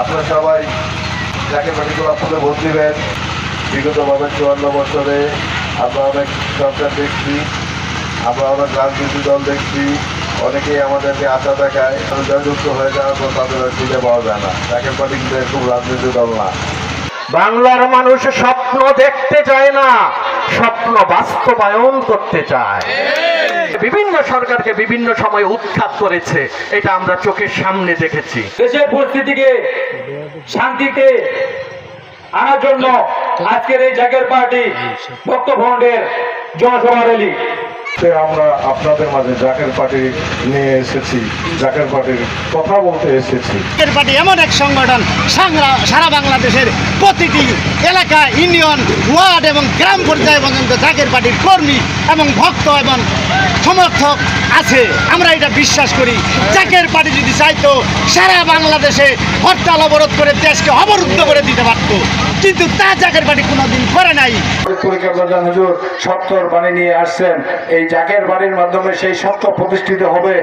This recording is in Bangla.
আপনারা সবাই জাকের পার্টি গোলাপ ফুলে ভোট দিবেন। বিগত 54 বছরে আমরা অনেক সরকার দেখছি, আমরা অনেক রাজনীতি দল দেখছি, অনেকেই আমাদেরকে আশা দেখায়, জয়যুক্ত হয়ে যাওয়ার পর তাদের ফিরে পাওয়া যায় না। জাকের পার্টি কিন্তু খুব রাজনীতি দল না। বাংলার মানুষ স্বপ্ন দেখতে চায় না, স্বপ্ন বাস্তবায়ন করতে চায়। বিভিন্ন সরকারকে বিভিন্ন সময় উৎখাত করেছে, এটা আমরা চোখের সামনে দেখেছি। দেশের পরিস্থিতিকে শান্তিতে আনার জন্য আজকের এই জাকের পার্টি ভক্ত ফ্রন্টের জনসভা র্যালি আমরা আপনাদের মাঝে জাকের পার্টি নিয়ে এসেছি, জাকের পার্টির কথা বলতে এসেছি। জাকের পার্টি এমন এক সংগঠন সারা বাংলাদেশের প্রতিটি এলাকা, ইউনিয়ন, ওয়ার্ড এবং গ্রাম পর্যায়ে পর্যন্ত জাকের পার্টির কর্মী এবং ভক্ত এবং সমর্থক আছে। আমরা এটা বিশ্বাস করি। জাকের পার্টি যদি চাইতো সারা বাংলাদেশে হরতাল অবরোধ করে দেশকে অবরুদ্ধ করে দিতে পারত, কিন্তু তা জাকের পার্টি কোনোদিন করে নাই। হুজুর সত্যর বাণী নিয়ে আসছেন, এই জাকের বাণীর মাধ্যমে সেই সত্য প্রতিষ্ঠিত হবে।